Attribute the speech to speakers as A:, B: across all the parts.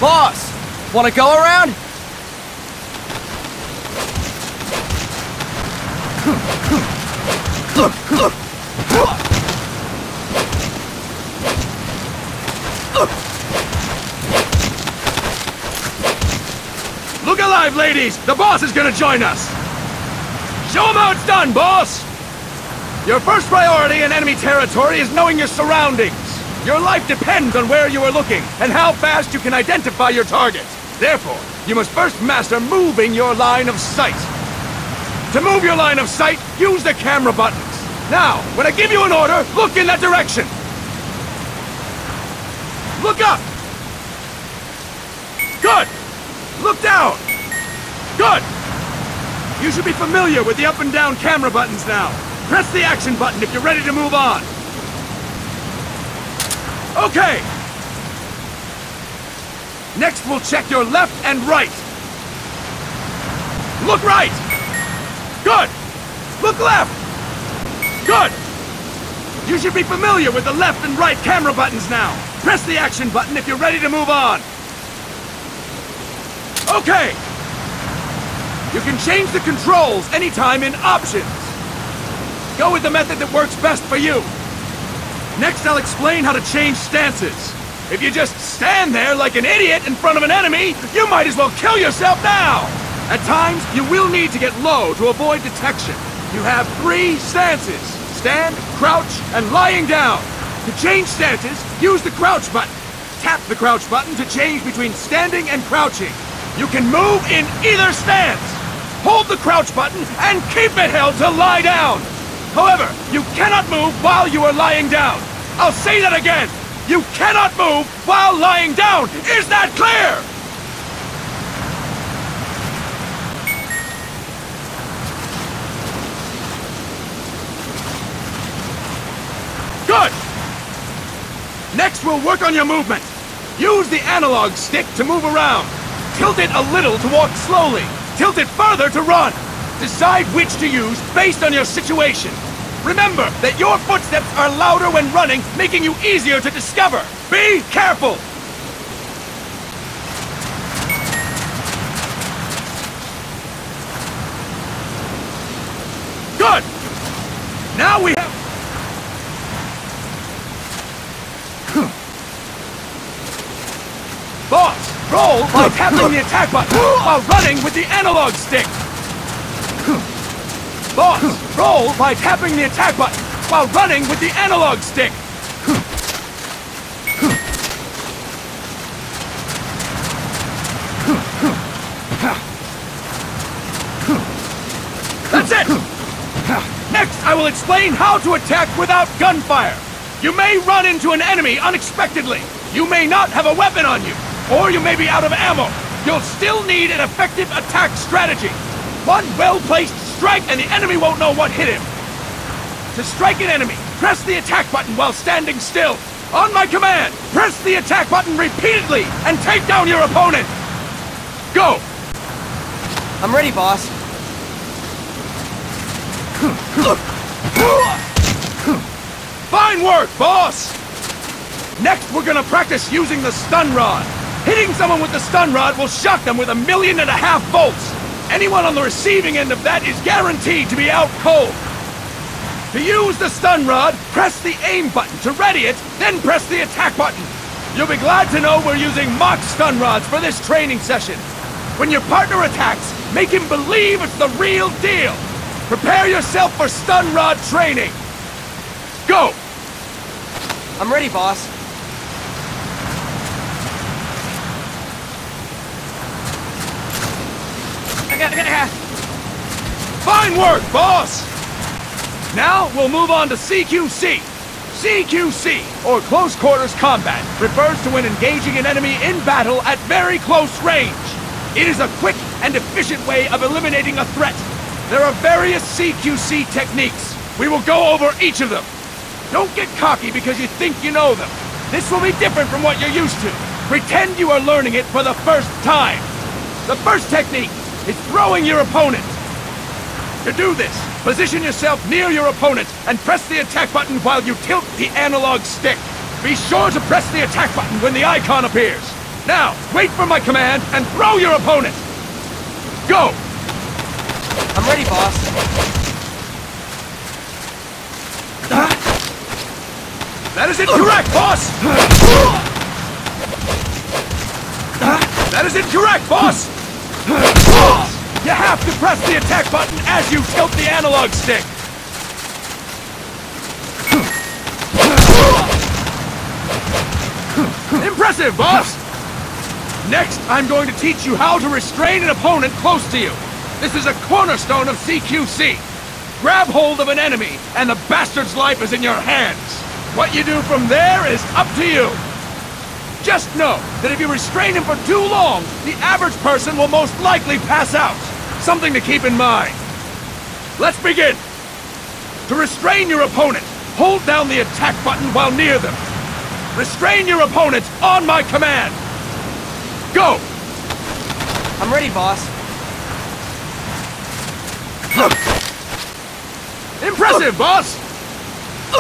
A: Boss! Wanna go around? ladies! The boss is gonna join us! Show him how it's done, boss! Your first priority in enemy territory is knowing your surroundings. Your life depends on where you are looking and how fast you can identify your target. Therefore, you must first master moving your line of sight. To move your line of sight, use the camera buttons. Now, when I give you an order, look in that direction. Look up! Good! Look down! Good! You should be familiar with the up and down camera buttons now. Press the action button if you're ready to move on. Okay! Next, we'll check your left and right. Look right! Good! Look left! Good! You should be familiar with the left and right camera buttons now. Press the action button if you're ready to move on. Okay! You can change the controls anytime in Options. Go with the method that works best for you. Next, I'll explain how to change stances. If you just stand there like an idiot in front of an enemy, you might as well kill yourself now! At times, you will need to get low to avoid detection. You have 3 stances: stand, crouch, and lying down. To change stances, use the crouch button. Tap the crouch button to change between standing and crouching. You can move in either stance. Hold the crouch button and keep it held to lie down. However, you cannot move while you are lying down. I'll say that again. You cannot move while lying down. Is that clear? Good! Next, we'll work on your movement. Use the analog stick to move around. Tilt it a little to walk slowly. Tilt it further to run. Decide which to use based on your situation. Remember that your footsteps are louder when running, making you easier to discover. Be careful! Good! Now we have... Boss, roll by tapping the attack button while running with the analog stick. Boss, roll by tapping the attack button while running with the analog stick. That's it! Next, I will explain how to attack without gunfire. You may run into an enemy unexpectedly. You may not have a weapon on you, or you may be out of ammo. You'll still need an effective attack strategy. One well-placed strike and the enemy won't know what hit him. To strike an enemy, press the attack button while standing still. On my command, press the attack button repeatedly and take down your opponent. Go!
B: I'm ready, boss.
A: Fine work, boss! Next, we're gonna practice using the stun rod. Hitting someone with the stun rod will shock them with 1.5 million volts. Anyone on the receiving end of that is guaranteed to be out cold. To use the stun rod, press the aim button to ready it, then press the attack button. You'll be glad to know we're using mock stun rods for this training session. When your partner attacks, make him believe it's the real deal. Prepare yourself for stun rod training. Go!
B: I'm ready, boss.
A: Fine work, boss! Now, we'll move on to CQC. CQC, or Close Quarters Combat, refers to when engaging an enemy in battle at very close range. It is a quick and efficient way of eliminating a threat. There are various CQC techniques. We will go over each of them. Don't get cocky because you think you know them. This will be different from what you're used to. Pretend you are learning it for the first time. The first technique is throwing your opponent. To do this, position yourself near your opponent and press the attack button while you tilt the analog stick. Be sure to press the attack button when the icon appears. Now, wait for my command and throw your opponent. Go!
B: I'm ready, boss.
A: That is incorrect, boss! That is incorrect, boss! You have to press the attack button as you tilt the analog stick. Impressive, boss! Next, I'm going to teach you how to restrain an opponent close to you. This is a cornerstone of CQC. Grab hold of an enemy, and the bastard's life is in your hands. What you do from there is up to you. Just know that if you restrain him for too long, the average person will most likely pass out. Something to keep in mind. Let's begin. To restrain your opponent, hold down the attack button while near them. Restrain your opponents on my command. Go!
B: I'm ready, boss.
A: Impressive, boss!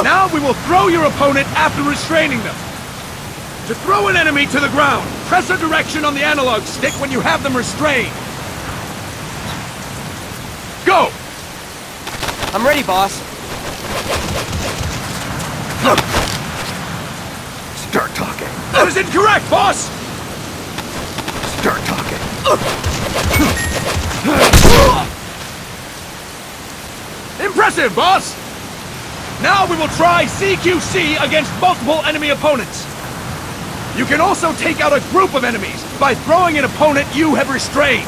A: Now we will throw your opponent after restraining them. To throw an enemy to the ground, press a direction on the analog stick when you have them restrained. Go!
B: I'm ready, boss.
C: Start talking.
A: That is incorrect, boss!
C: Start talking.
A: Impressive, boss! Now we will try CQC against multiple enemy opponents. You can also take out a group of enemies by throwing an opponent you have restrained.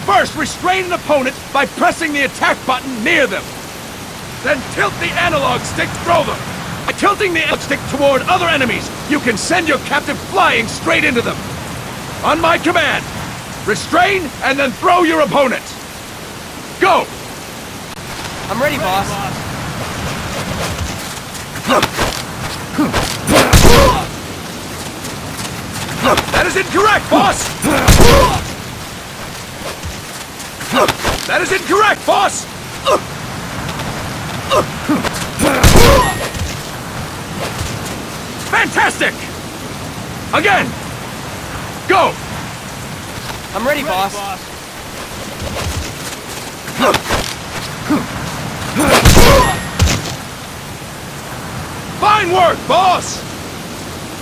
A: First, restrain an opponent by pressing the attack button near them. Then tilt the analog stick to throw them. By tilting the analog stick toward other enemies, you can send your captive flying straight into them. On my command, restrain and then throw your opponent. Go!
B: I'm ready, boss.
A: That is incorrect, boss! That is incorrect, boss! Fantastic! Again! Go!
B: I'm ready, boss.
A: Fine work, boss!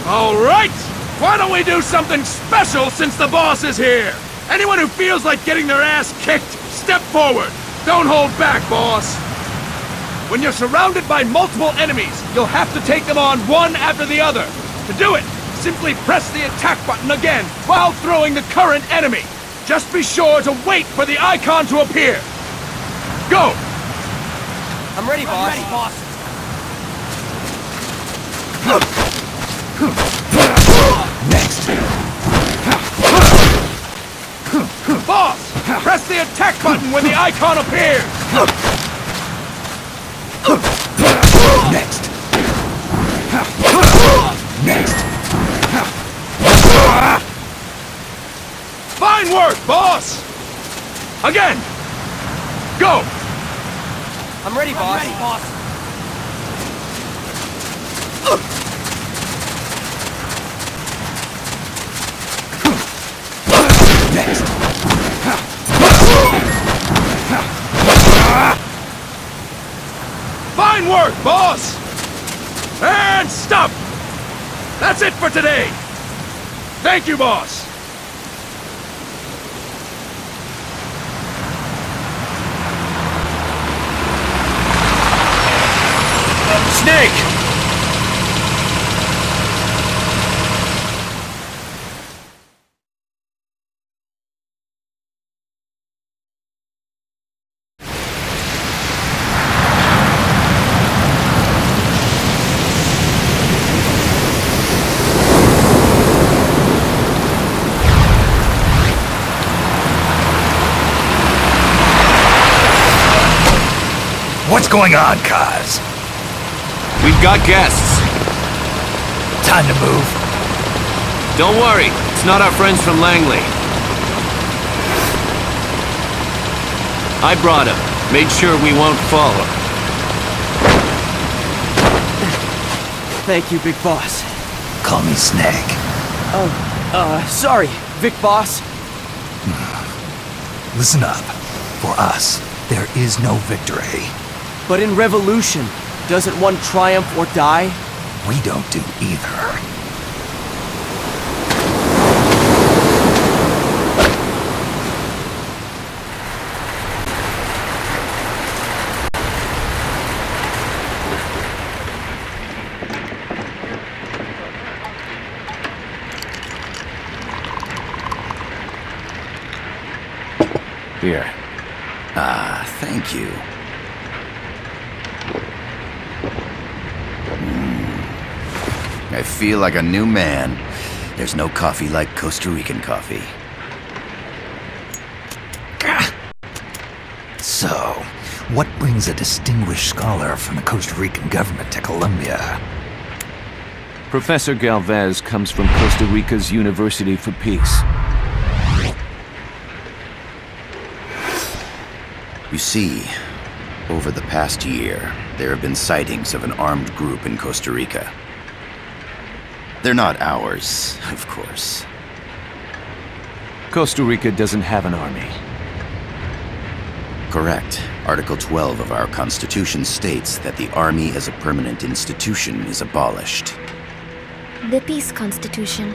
A: All right! Why don't we do something special since the boss is here? Anyone who feels like getting their ass kicked, step forward! Don't hold back, boss! When you're surrounded by multiple enemies, you'll have to take them on one after the other. To do it, simply press the attack button again while throwing the current enemy. Just be sure to wait for the icon to appear. Go!
B: I'm ready, boss.
C: Next.
A: Boss! Press the attack button when the icon appears!
C: Next. Next.
A: Fine work, boss! Again! Go!
B: I'm ready, boss.
C: Next.
A: Fine work, boss! And stop! That's it for today! Thank you, boss! Snake!
C: What's going on, Kaz?
D: We've got guests.
C: Time to move.
D: Don't worry, it's not our friends from Langley. I brought him. Made sure we won't follow.
B: Thank you, Big Boss.
C: Call me Snake.
B: Sorry, Vic Boss.
C: Listen up. For us, there is no victory.
B: But in Revolution, doesn't one triumph or die?
C: We don't do either.
D: beer.
E: Ah, thank you. I feel like a new man. There's no coffee like Costa Rican coffee.
C: So, what brings a distinguished scholar from the Costa Rican government to Colombia?
D: Professor Galvez comes from Costa Rica's University for Peace.
E: You see, over the past year, there have been sightings of an armed group in Costa Rica. They're not ours, of course.
D: Costa Rica doesn't have an army.
E: Correct. Article 12 of our Constitution states that the Army as a permanent institution is abolished.
F: The Peace Constitution.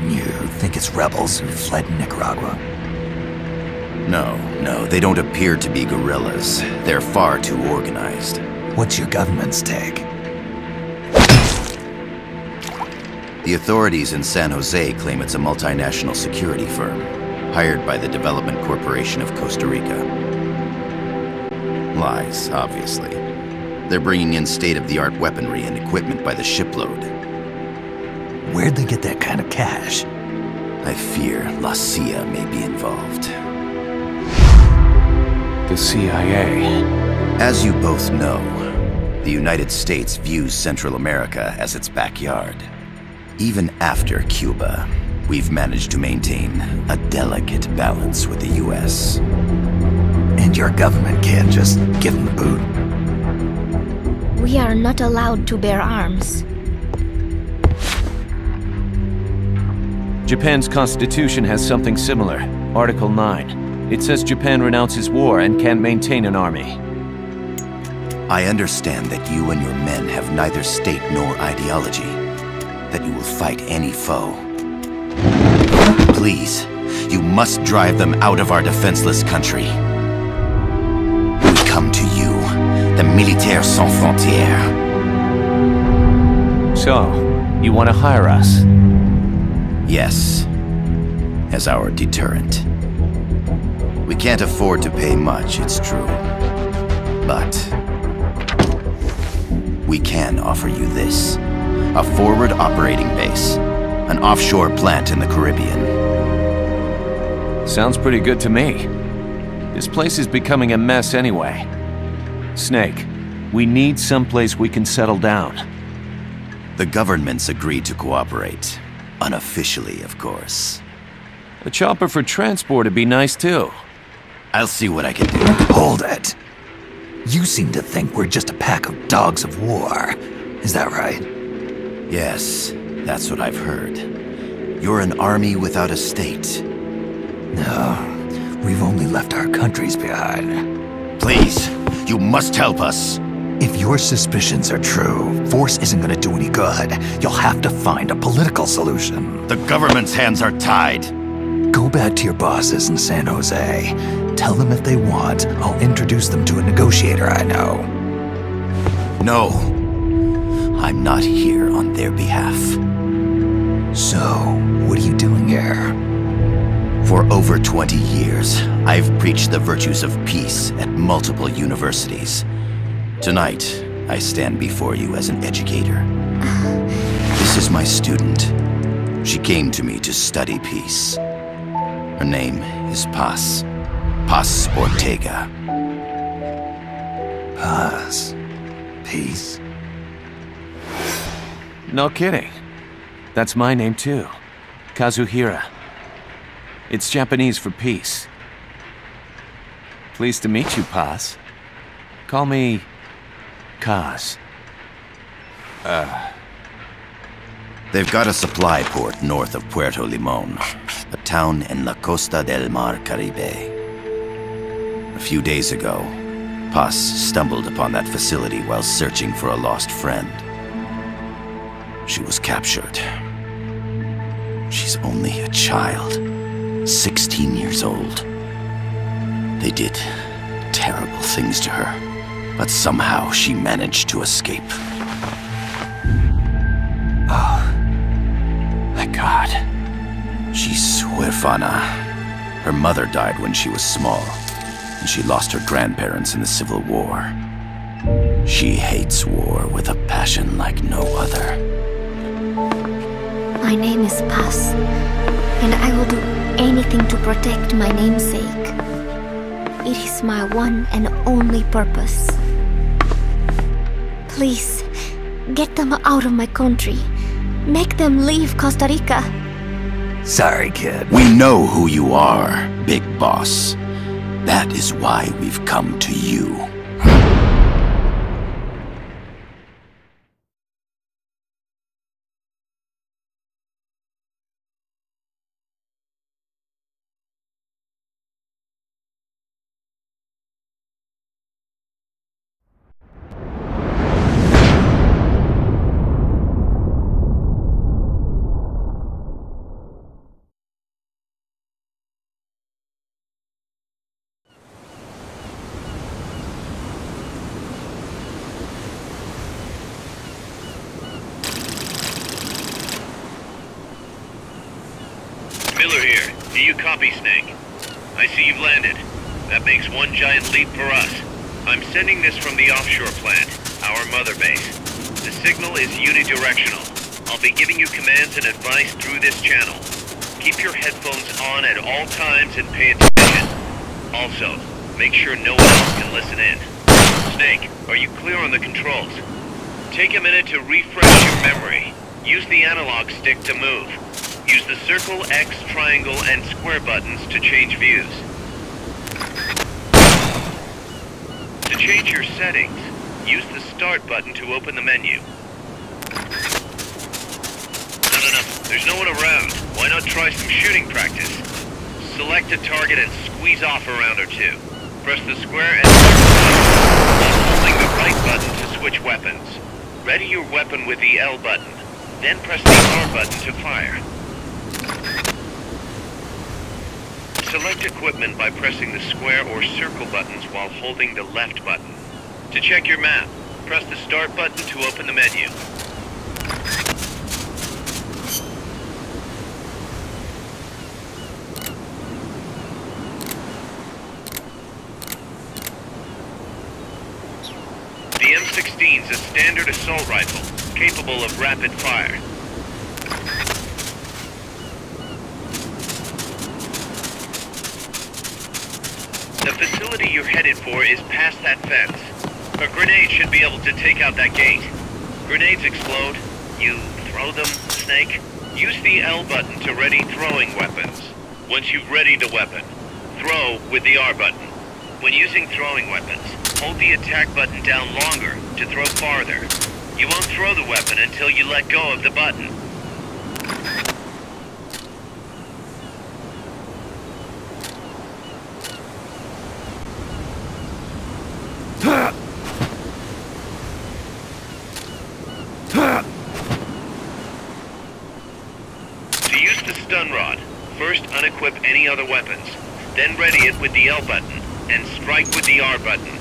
C: You think it's rebels who fled Nicaragua?
E: No, they don't appear to be guerrillas. They're far too organized.
C: What's your government's take?
E: The authorities in San Jose claim it's a multinational security firm, hired by the Development Corporation of Costa Rica. Lies, obviously. They're bringing in state-of-the-art weaponry and equipment by the shipload.
C: Where'd they get that kind of cash?
E: I fear La CIA may be involved.
D: The CIA.
E: As you both know, the United States views Central America as its backyard. Even after Cuba, we've managed to maintain a delicate balance with the US.
C: And your government can't just give them the boot?
F: We are not allowed to bear arms.
D: Japan's constitution has something similar. Article 9. It says Japan renounces war and can't maintain an army.
E: I understand that you and your men have neither state nor ideology. That you will fight any foe. Please, you must drive them out of our defenseless country. We come to you, the Militaires Sans Frontières.
D: So, you want to hire us?
E: Yes, as our deterrent. We can't afford to pay much, it's true. But we can offer you this. A forward operating base. An offshore plant in the Caribbean.
D: Sounds pretty good to me. This place is becoming a mess anyway. Snake, we need someplace we can settle down.
E: The government's agreed to cooperate. Unofficially, of course.
D: A chopper for transport would be nice too.
E: I'll see what I can do.
C: Hold it. You seem to think we're just a pack of dogs of war. Is that right?
E: Yes, that's what I've heard. You're an army without a state.
C: No, we've only left our countries behind.
E: Please, you must help us.
C: If your suspicions are true, force isn't going to do any good. You'll have to find a political solution.
E: The government's hands are tied.
C: Go back to your bosses in San Jose. Tell them if they want, I'll introduce them to a negotiator I know.
E: No. I'm not here on their behalf.
C: So, what are you doing here?
E: For over 20 years, I've preached the virtues of peace at multiple universities. Tonight, I stand before you as an educator. This is my student. She came to me to study peace. Her name is Paz. Paz Ortega.
C: Paz. Peace.
D: No kidding. That's my name too. Kazuhira. It's Japanese for peace. Pleased to meet you, Paz. Call me Kaz.
E: They've got a supply port north of Puerto Limon, a town in La Costa del Mar Caribe. A few days ago, Paz stumbled upon that facility while searching for a lost friend. She was captured. She's only a child, 16 years old. They did terrible things to her, but somehow she managed to escape.
D: Oh, my God.
E: She's huérfana, Her mother died when she was small, and she lost her grandparents in the Civil War. She hates war with a passion like no other.
F: My name is Paz, and I will do anything to protect my namesake. It is my one and only purpose. Please, get them out of my country. Make them leave Costa Rica.
C: Sorry, kid.
E: We know who you are, Big Boss. That is why we've come to you.
G: Miller here. Do you copy, Snake? I see you've landed. That makes one giant leap for us. I'm sending this from the offshore plant, our mother base. The signal is unidirectional. I'll be giving you commands and advice through this channel. Keep your headphones on at all times and pay attention. Also, make sure no one else can listen in. Snake, are you clear on the controls? Take a minute to refresh your memory. Use the analog stick to move. Use the circle, X, triangle, and square buttons to change views. To change your settings, use the start button to open the menu. No. There's no one around. Why not try some shooting practice? Select a target and squeeze off a round or two. Press the square and circle button while holding the right button to switch weapons. Ready your weapon with the L button. Then press the R button to fire. Select equipment by pressing the square or circle buttons while holding the left button. To check your map, press the start button to open the menu. The M16 is a standard assault rifle, capable of rapid fire. The facility you're headed for is past that fence. A grenade should be able to take out that gate. Grenades explode. You throw them, Snake? Use the L button to ready throwing weapons. Once you've readied a weapon, throw with the R button. When using throwing weapons, hold the attack button down longer to throw farther. You won't throw the weapon until you let go of the button. To use the stun rod, first unequip any other weapons, then ready it with the L button, and strike with the R button.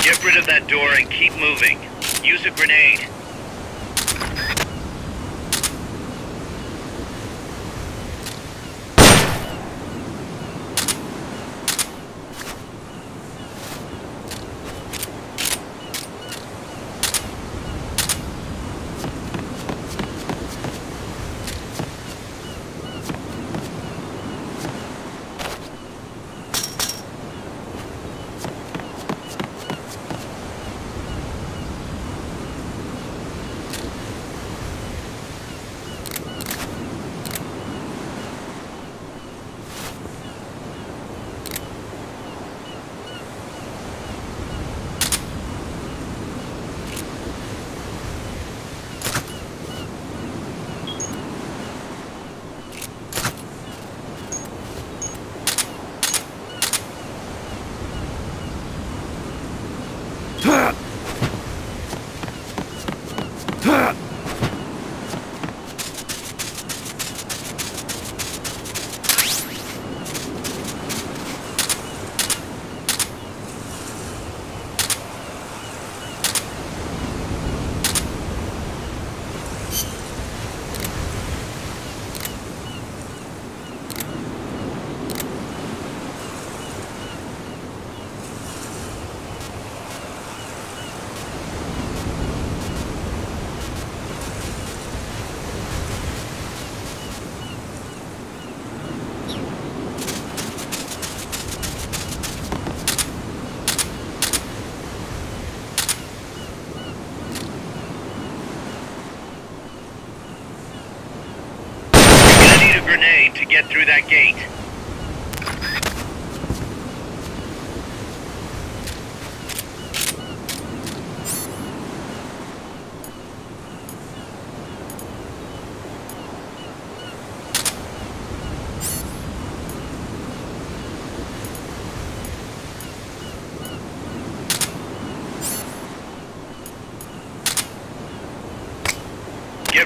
G: Get rid of that door and keep moving. Use a grenade.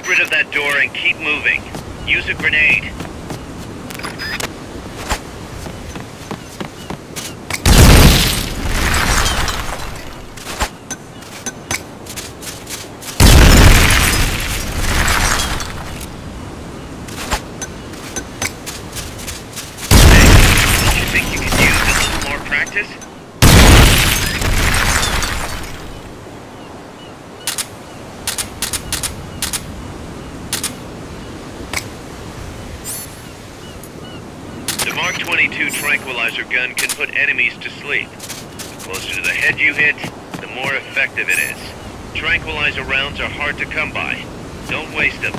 G: Get rid of that door and keep moving. Use a grenade. You think you could use a little more practice? The Mark 22 tranquilizer gun can put enemies to sleep. The closer to the head you hit, the more effective it is. Tranquilizer rounds are hard to come by. Don't waste them.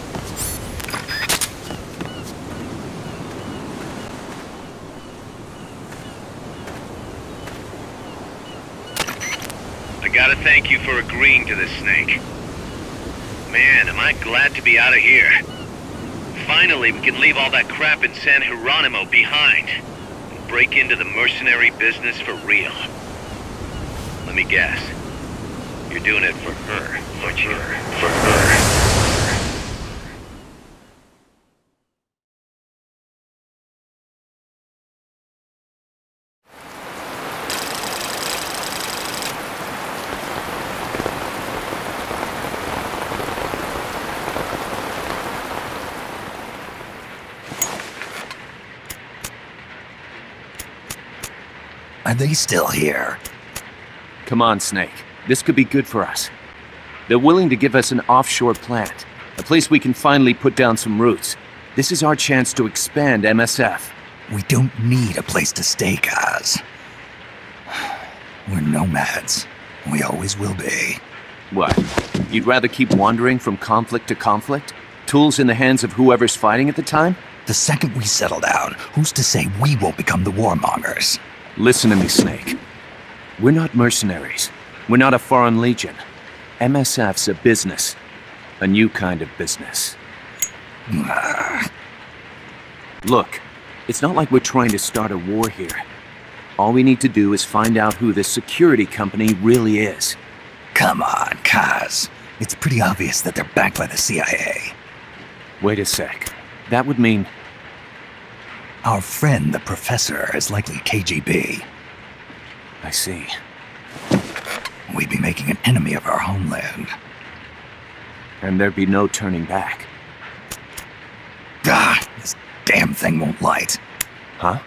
G: I gotta thank you for agreeing to this, Snake. Man, am I glad to be out of here. Finally, we can leave all that crap in San Geronimo behind and break into the mercenary business for real. Let me guess. You're doing it for her, aren't you? For her.
C: Are they still here?
D: Come on, Snake. This could be good for us. They're willing to give us an offshore plant, a place we can finally put down some roots. This is our chance to expand MSF.
C: We don't need a place to stay, Kaz. We're nomads. We always will be.
D: What? You'd rather keep wandering from conflict to conflict? Tools in the hands of whoever's fighting at the time?
C: The second we settle down, who's to say we won't become the warmongers?
D: Listen to me, Snake. We're not mercenaries. We're not a foreign legion. MSF's a business. A new kind of business. Look, it's not like we're trying to start a war here. All we need to do is find out who this security company really is.
C: Come on, Kaz. It's pretty obvious that they're backed by the CIA.
D: Wait a sec. That would mean...
C: Our friend, the Professor, is likely KGB.
D: I see.
C: We'd be making an enemy of our homeland.
D: And there'd be no turning back.
C: This damn thing won't light.
D: Huh?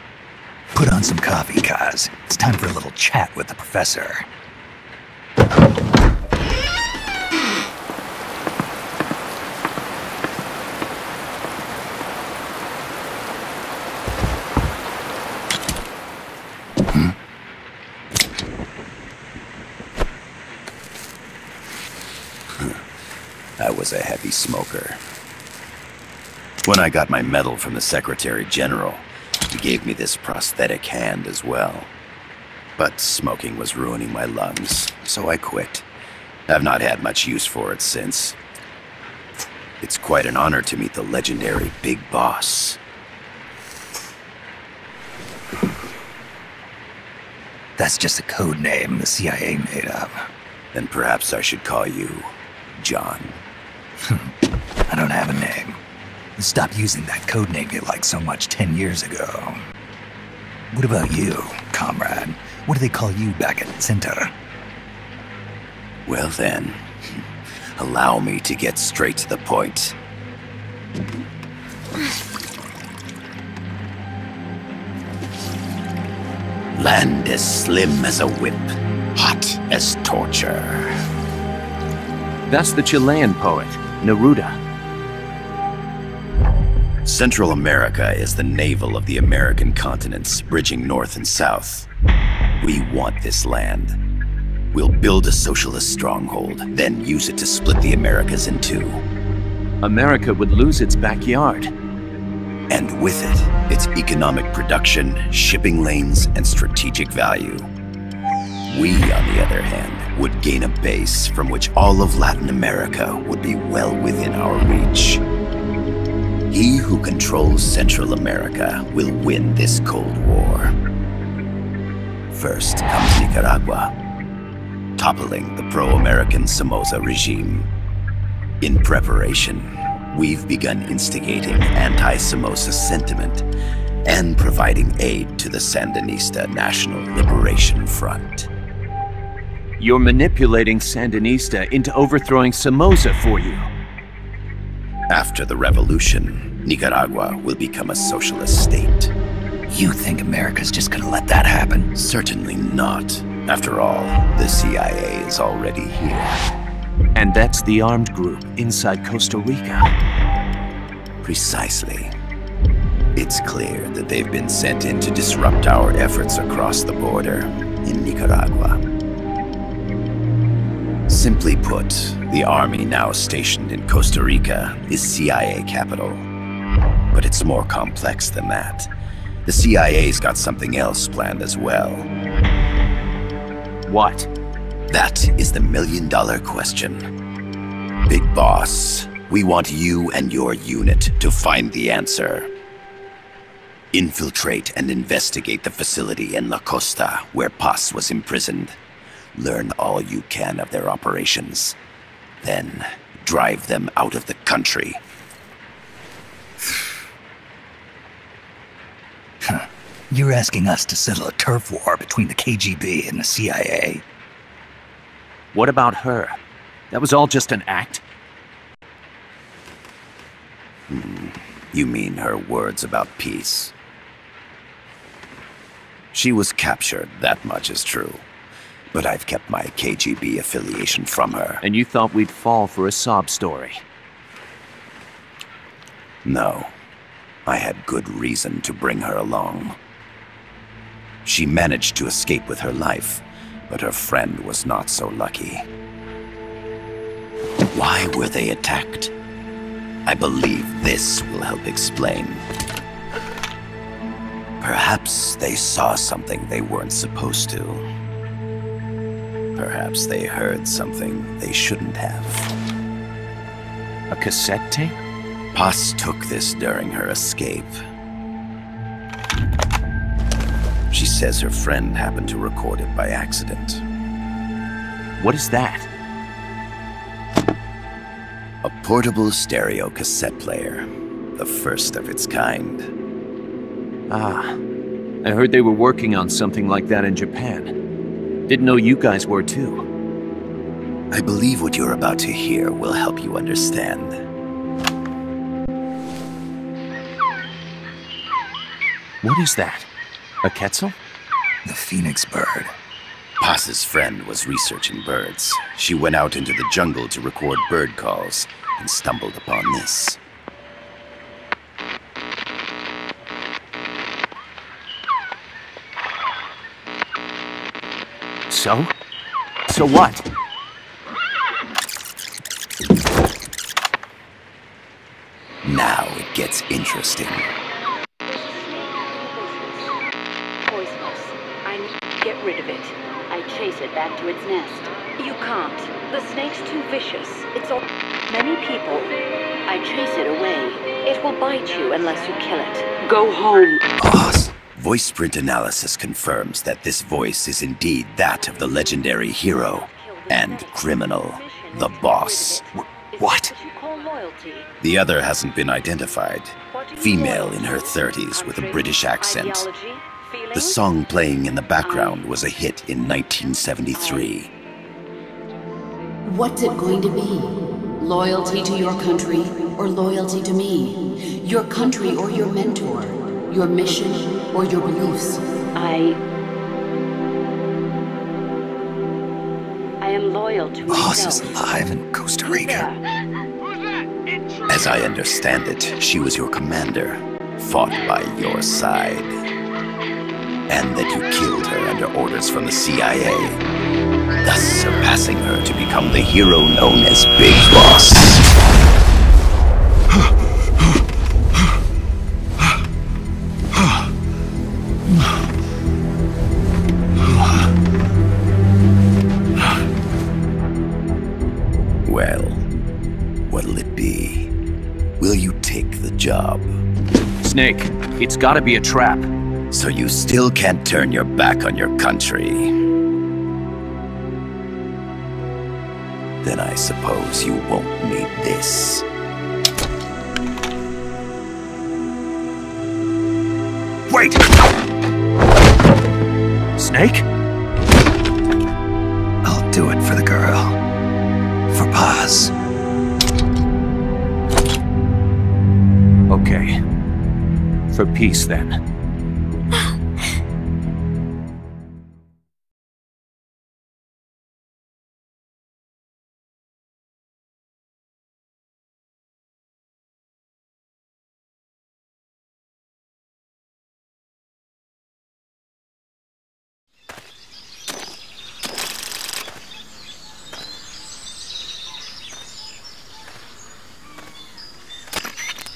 C: Put on some coffee, Kaz. It's time for a little chat with the Professor.
E: I was a heavy smoker. When I got my medal from the Secretary General, he gave me this prosthetic hand as well. But smoking was ruining my lungs, so I quit. I've not had much use for it since. It's quite an honor to meet the legendary Big Boss.
C: That's just a code name the CIA made up.
E: Then perhaps I should call you John.
C: I don't have a name. Stop using that code name you liked so much 10 years ago. What about you, comrade? What do they call you back at Center?
E: Well then, allow me to get straight to the point. Land as slim as a whip, hot as torture.
D: That's the Chilean poet, Neruda.
E: Central America is the navel of the American continents, bridging north and south. We want this land. We'll build a socialist stronghold, then use it to split the Americas in two.
D: America would lose its backyard.
E: And with it, its economic production, shipping lanes, and strategic value. We, on the other hand, would gain a base from which all of Latin America would be well within our reach. He who controls Central America will win this Cold War. First comes Nicaragua, toppling the pro-American Somoza regime. In preparation, we've begun instigating anti-Somoza sentiment and providing aid to the Sandinista National Liberation Front.
D: You're manipulating Sandinista into overthrowing Somoza for you.
E: After the revolution, Nicaragua will become a socialist state.
C: You think America's just gonna let that happen?
E: Certainly not. After all, the CIA is already here.
D: And that's the armed group inside Costa Rica.
E: Precisely. It's clear that they've been sent in to disrupt our efforts across the border in Nicaragua. Simply put, the army now stationed in Costa Rica is CIA capital. But it's more complex than that. The CIA's got something else planned as well.
D: What?
E: That is the million-dollar question. Big Boss, we want you and your unit to find the answer. Infiltrate and investigate the facility in La Costa where Paz was imprisoned. Learn all you can of their operations. Then, drive them out of the country.
C: You're asking us to settle a turf war between the KGB and the CIA?
D: What about her? That was all just an act?
E: You mean her words about peace? She was captured, that much is true. But I've kept my KGB affiliation from her.
D: And you thought we'd fall for a sob story?
E: No. I had good reason to bring her along. She managed to escape with her life, but her friend was not so lucky. Why were they attacked? I believe this will help explain. Perhaps they saw something they weren't supposed to. Perhaps they heard something they shouldn't have.
D: A cassette tape?
E: Paz took this during her escape. She says her friend happened to record it by accident.
D: What is that?
E: A portable stereo cassette player. The first of its kind.
D: Ah, I heard they were working on something like that in Japan. Didn't know you guys were too.
E: I believe what you're about to hear will help you understand.
D: What is that? A Quetzal?
C: The phoenix bird.
E: Paz's friend was researching birds. She went out into the jungle to record bird calls and stumbled upon this.
D: So? So what?
E: Now it gets interesting.
H: Poisonous. I need to get rid of it. I chase it back to its nest. You can't. The snake's too vicious. It's all many people. I chase it away. It will bite you unless you kill it. Go home.
E: Boss. Voice print analysis confirms that this voice is indeed that of the legendary hero and criminal, the Boss.
C: What?
E: The other hasn't been identified. Female in her 30s with a British accent. The song playing in the background was a hit in 1973.
I: What's it going to be? Loyalty to your country or loyalty to me? Your country or your mentor? Your mission or your beliefs?
H: I am loyal to
C: Boss
H: myself.
C: is alive in Costa Rica.
E: As I understand it, she was your commander, fought by your side, and that you killed her under orders from the CIA, thus surpassing her to become the hero known as Big Boss. Well, what'll it be? Will you take the job?
D: Snake, it's gotta be a trap.
E: So you still can't turn your back on your country? Then I suppose you won't need this.
C: Wait!
D: Snake?
C: I'll do it for the girl. For Paz.
D: Okay. For peace, then.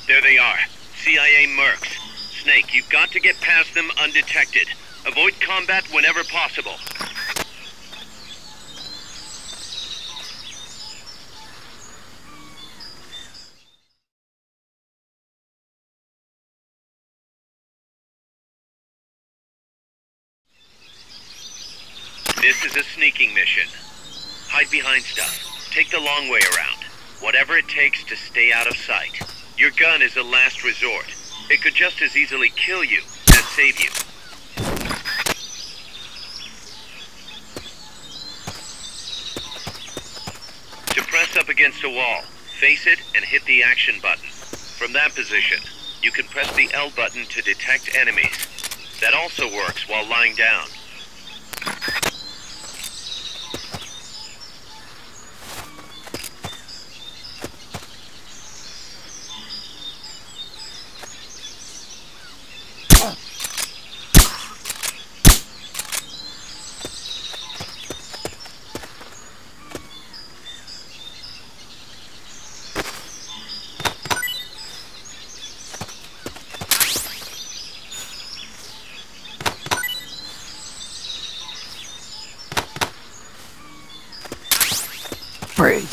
G: There they are. CIA mercs. Snake, you've got to get past them undetected. Avoid combat whenever possible. This is a sneaking mission. Hide behind stuff. Take the long way around. Whatever it takes to stay out of sight. Your gun is a last resort. It could just as easily kill you as save you. To press up against a wall, face it and hit the action button. From that position, you can press the L button to detect enemies. That also works while lying down.
C: Freeze.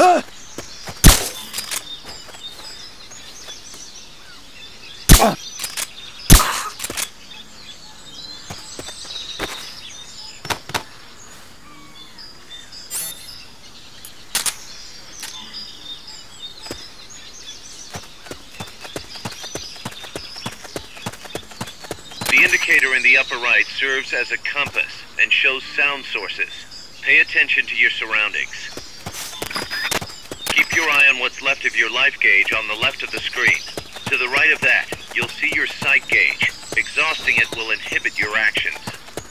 G: The indicator in the upper right serves as a compass and shows sound sources. Pay attention to your surroundings. Keep your eye on what's left of your life gauge on the left of the screen. To the right of that, you'll see your sight gauge. Exhausting it will inhibit your actions.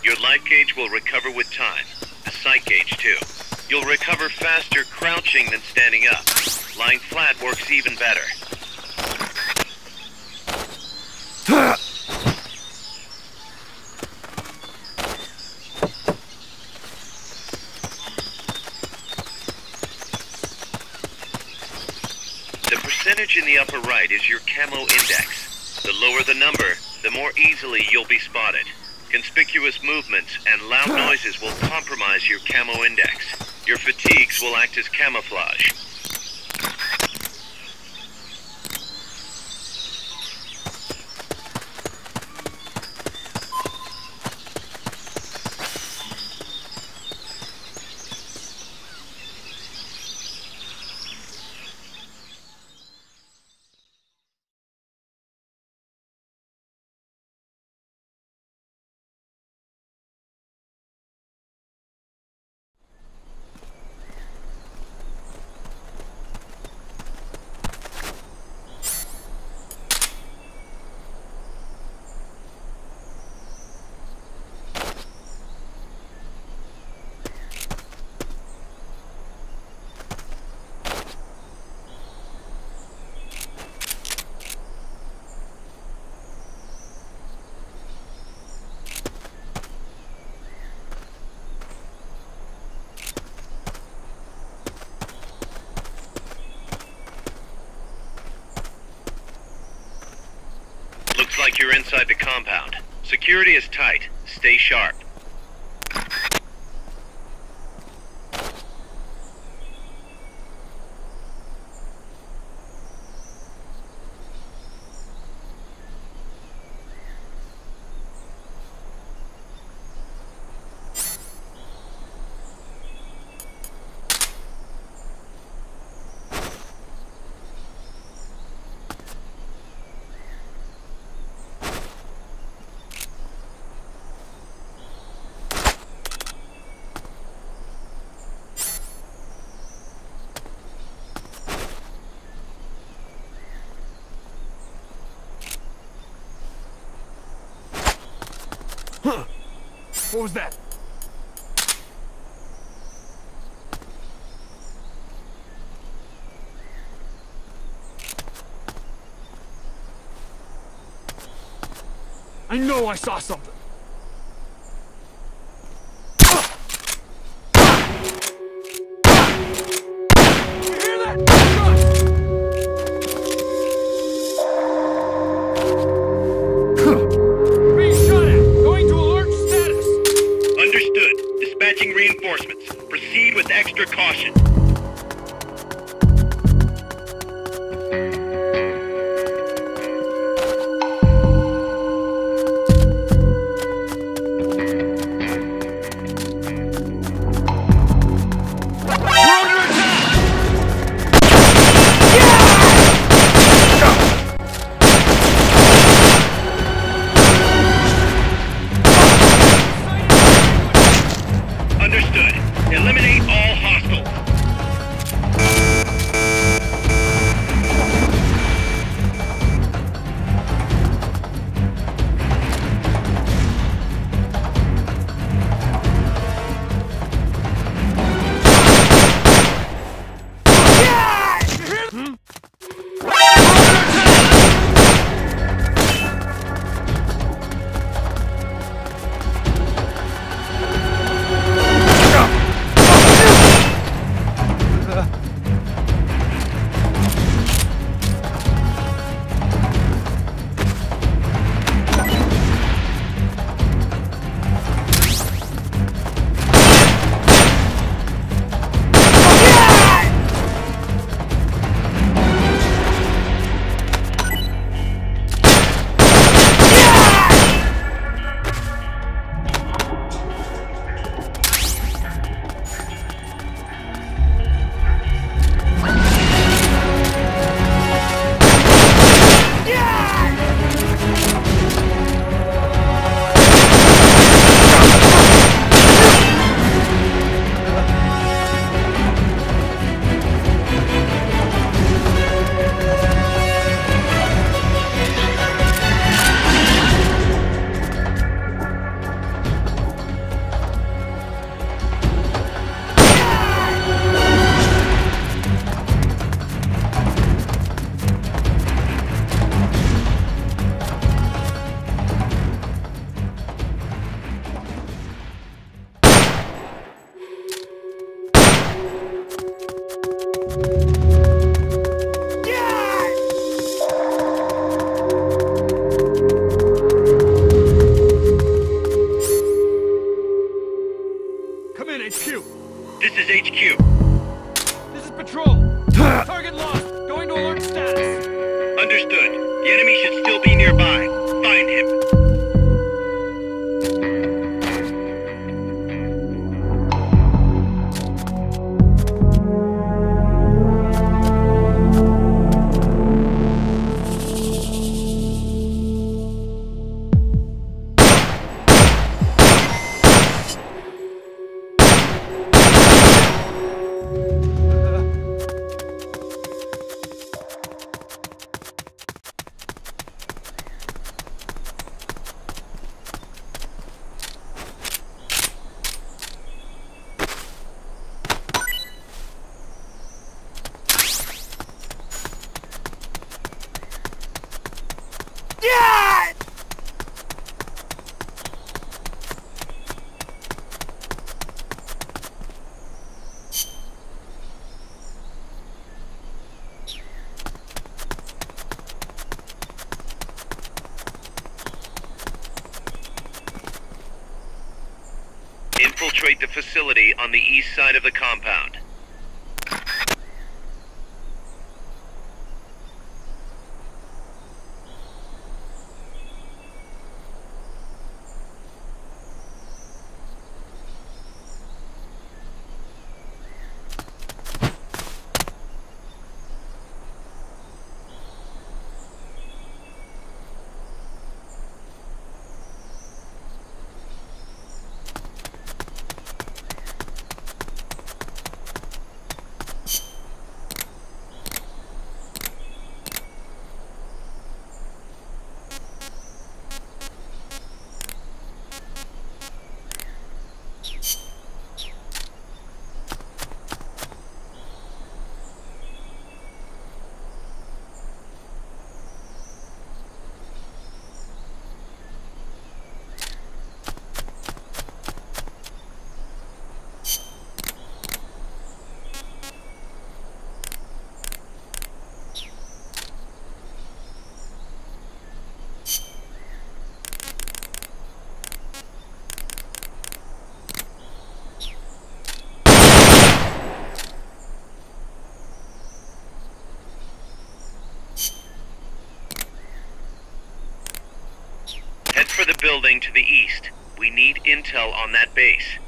G: Your life gauge will recover with time. The sight gauge too. You'll recover faster crouching than standing up. Lying flat works even better. The percentage in the upper right is your camo index. The lower the number, the more easily you'll be spotted. Conspicuous movements and loud noises will compromise your camo index. Your fatigues will act as camouflage. Looks like you're inside the compound. Security is tight. Stay sharp.
A: What was that? I know I saw something. You hear that? Being shot at. Going to alert status.
G: Understood. Dispatching reinforcements. Proceed with extra caution. Understood. Eliminate all hostiles. This is HQ.
A: This is Patrol. Target lost. Going to alert status.
G: Understood. The enemy should still be nearby. Find him. Infiltrate the facility on the east side of the compound. building to the east. We need intel on that base.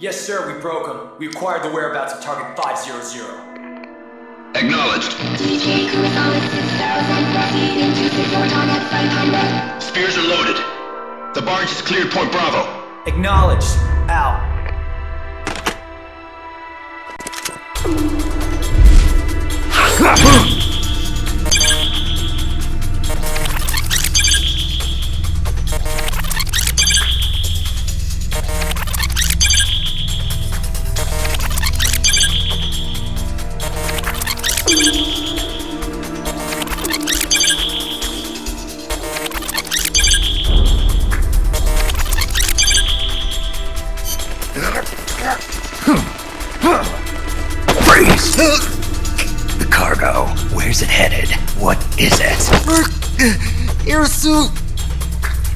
B: Yes, sir, we broke them. We acquired the whereabouts of Target 500.
J: Acknowledged.
K: DJ Kurosawa 6000 into 64 target 500.
J: Spears are loaded. The barge has cleared Point Bravo.
B: Acknowledged. Out.
C: Freeze! The cargo, where's it headed? What is it?
L: Air suit!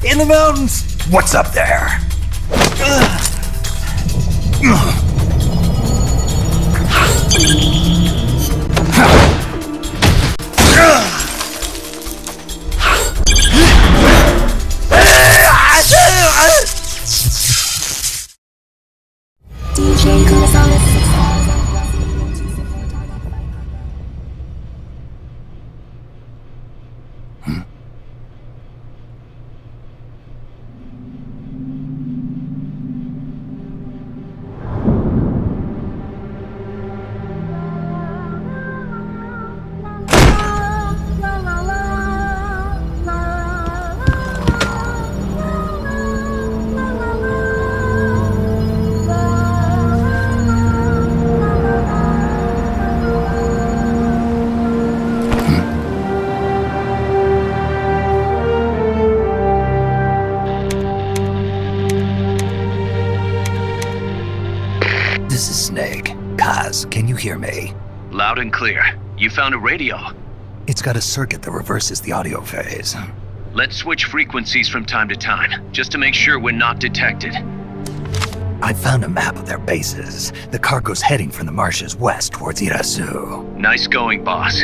L: In the mountains!
C: What's up there?
K: DJ Kurosawa 6000.
C: This is Snake. Kaz, can you hear me?
D: Loud and clear. You found a radio.
C: It's got a circuit that reverses the audio phase.
D: Let's switch frequencies from time to time, just to make sure we're not detected.
C: I found a map of their bases. The cargo's heading from the marshes west towards Irasu.
D: Nice going, boss.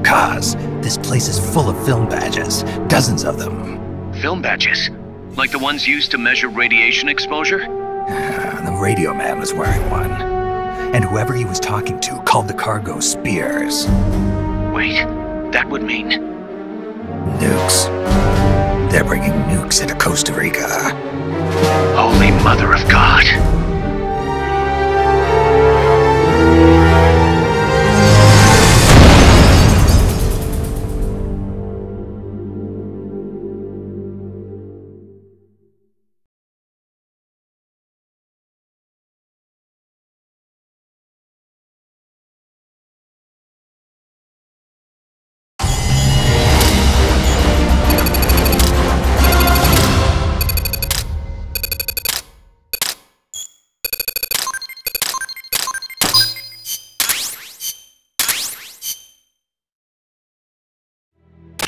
C: Kaz, this place is full of film badges. Dozens of them.
D: Film badges? Like the ones used to measure radiation exposure?
C: The radio man was wearing one. And whoever he was talking to called the cargo Spears.
D: Wait, that would mean...
C: Nukes. They're bringing nukes into Costa Rica.
D: Holy Mother of God.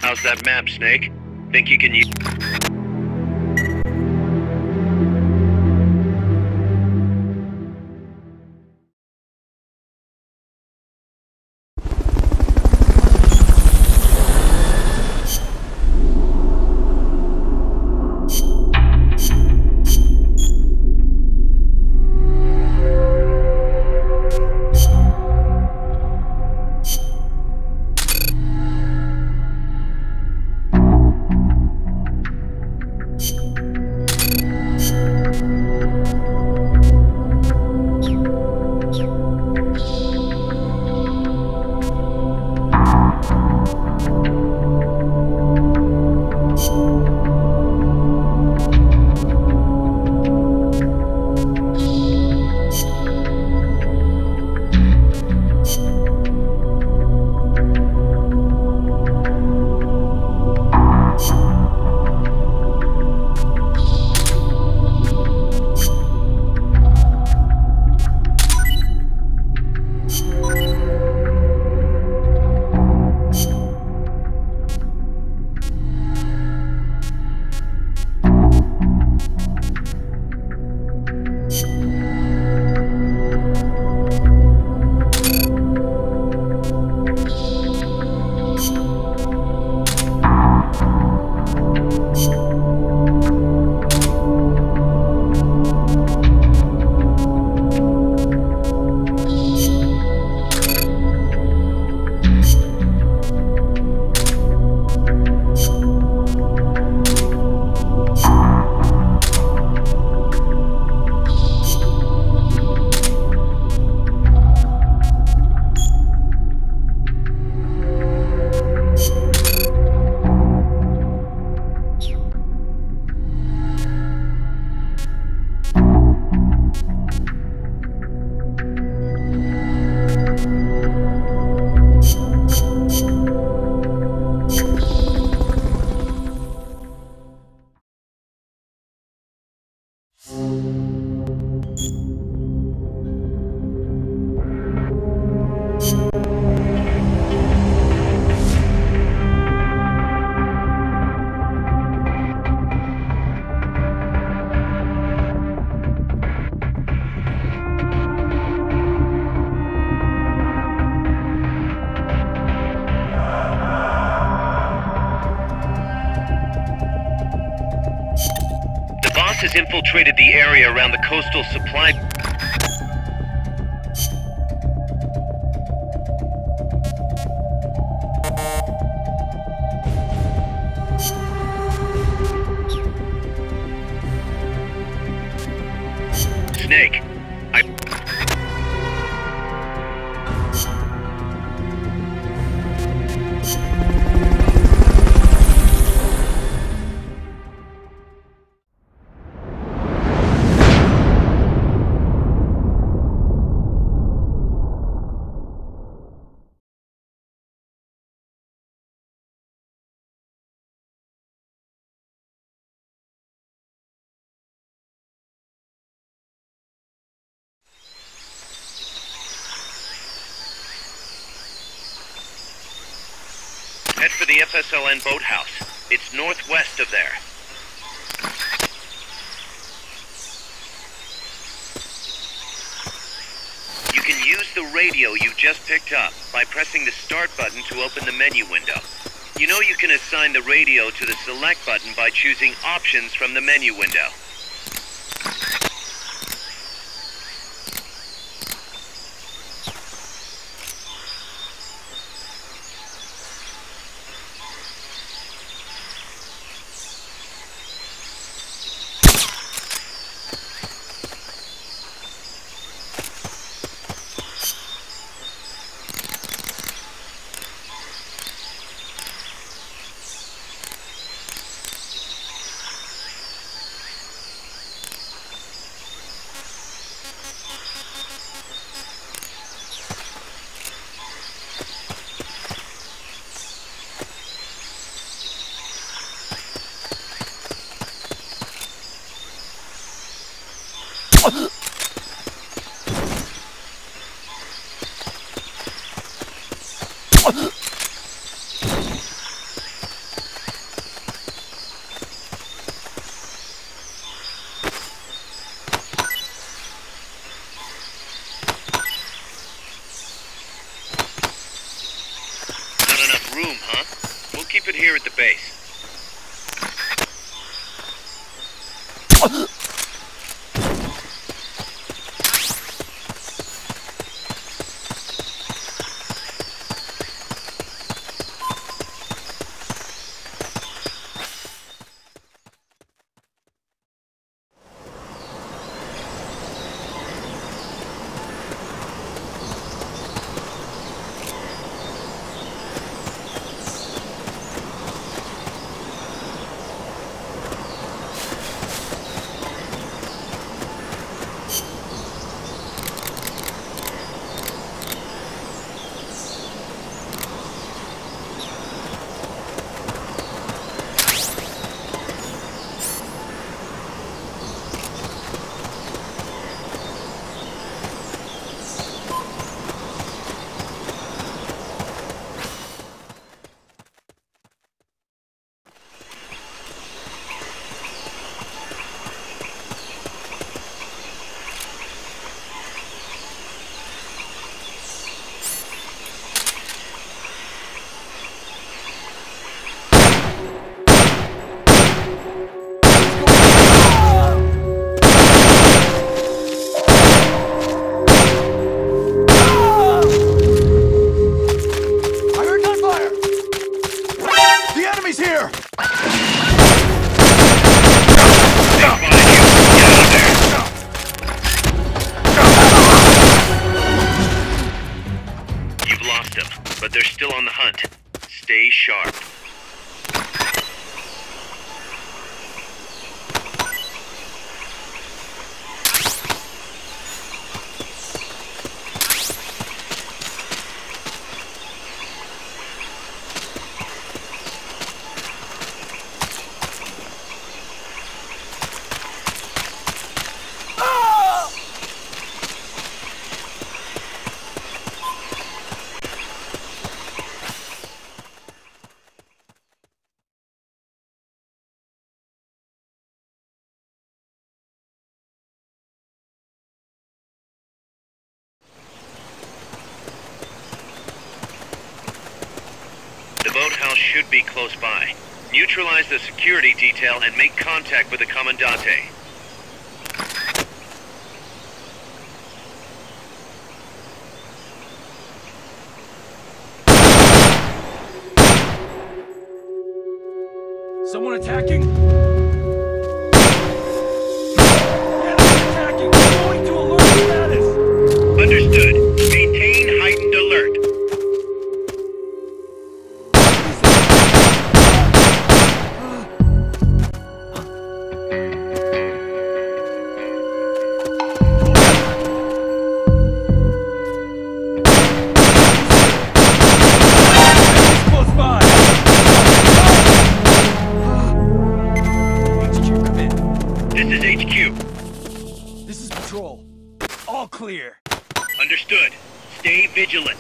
G: How's that map, Snake? Think you can use... has infiltrated the area around the coastal supply... Snake, head for the FSLN boathouse. It's northwest of there. You can use the radio you just picked up by pressing the start button to open the menu window. You know you can assign the radio to the select button by choosing options from the menu window. Room, huh? We'll keep it here at the base. But they're still on the hunt. Stay sharp. The boathouse should be close by. Neutralize the security detail and make contact with the Commandante.
A: Someone attacking? Enemy attacking! Going to alert status!
G: Understood. Maintain heightened alert.
A: Close by! HQ, come in.
G: This is HQ.
A: This is Patrol. All clear.
G: Understood. Stay vigilant.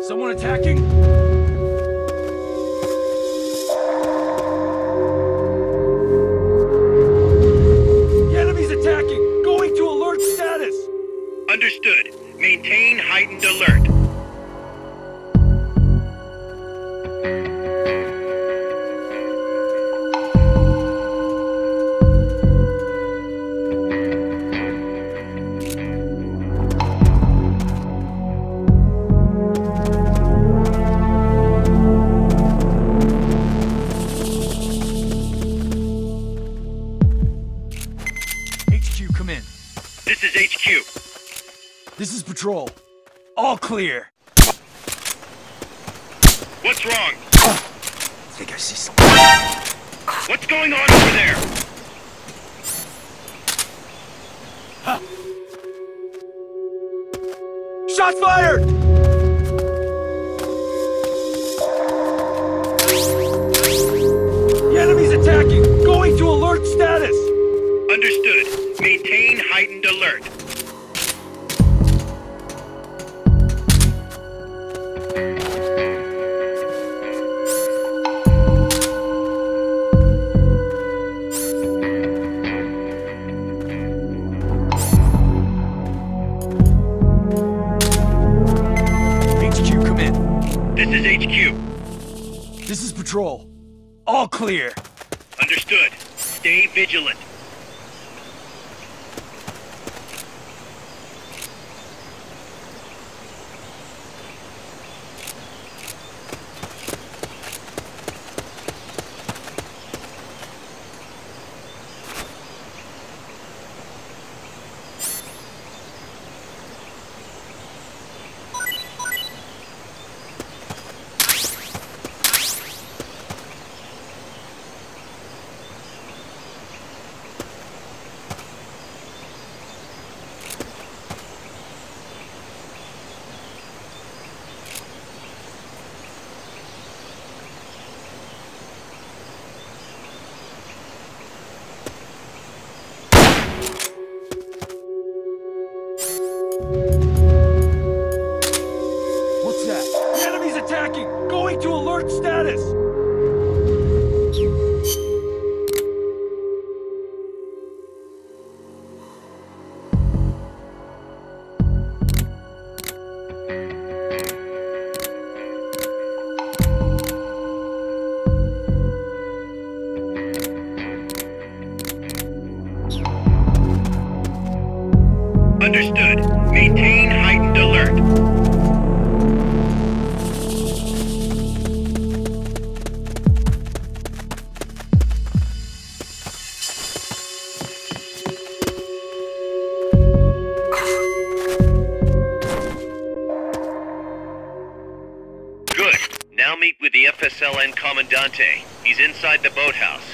A: Someone attacking? The enemy's attacking! Going to alert status!
G: Understood. Maintain heightened alert.
A: HQ, come in.
G: This is HQ.
A: This is Patrol. All clear.
G: What's wrong?
C: I think I see something.
G: What's going on over there?
A: Shots fired! The enemy's attacking! Going to alert status!
G: Understood. Maintain heightened alert.
A: HQ, come in.
G: This is HQ.
A: This is Patrol. All clear.
G: Understood. Stay vigilant.
A: What's that? The enemy's attacking! Going to alert status!
G: Understood. Maintain heightened alert. Good. Now meet with the FSLN Commandante. He's inside the boathouse.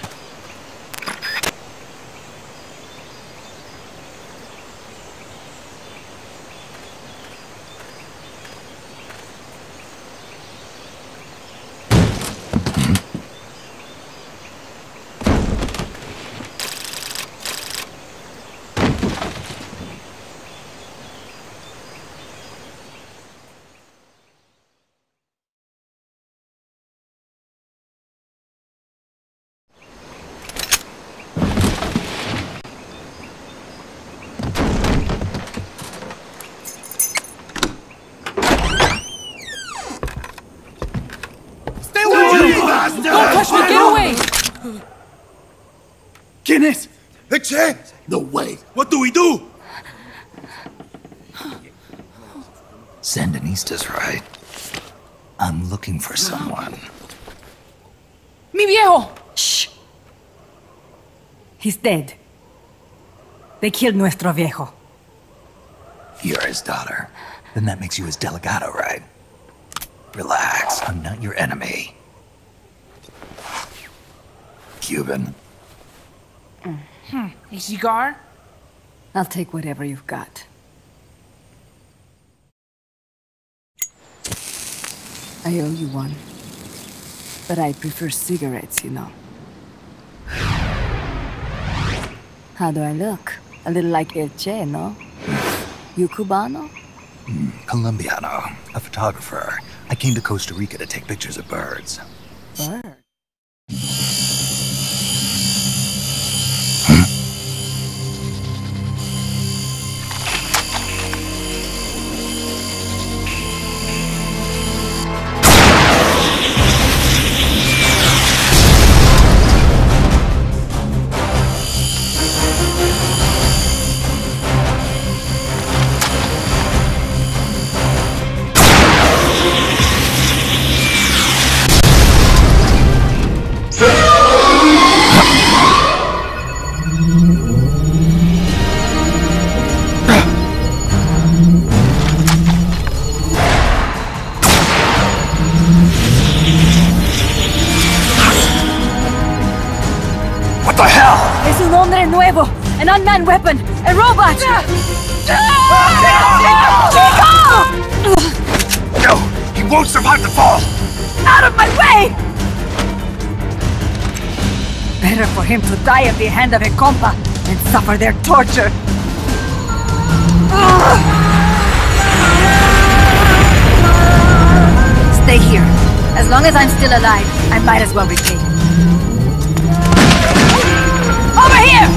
A: ¿Quién es?
L: Hey, Che! No way! What do we do?
C: Sandinista's right. I'm looking for someone.
M: ¡Mi viejo! Shh. He's dead. They killed nuestro viejo.
C: You're his daughter. Then that makes you his delegado, right? Relax, I'm not your enemy. Cuban.
M: A cigar? I'll take whatever you've got. I owe you one. But I prefer cigarettes, you know. How do I look? A little like El Che, no? You Cubano?
C: Colombiano. A photographer. I came to Costa Rica to take pictures of birds.
M: Bird? Nuevo! An unmanned weapon! A robot! Chico!
C: No! He won't survive the fall!
M: Out of my way! Better for him to die at the hand of a compa than suffer their torture. Stay here. As long as I'm still alive, I might as well repay. Over here!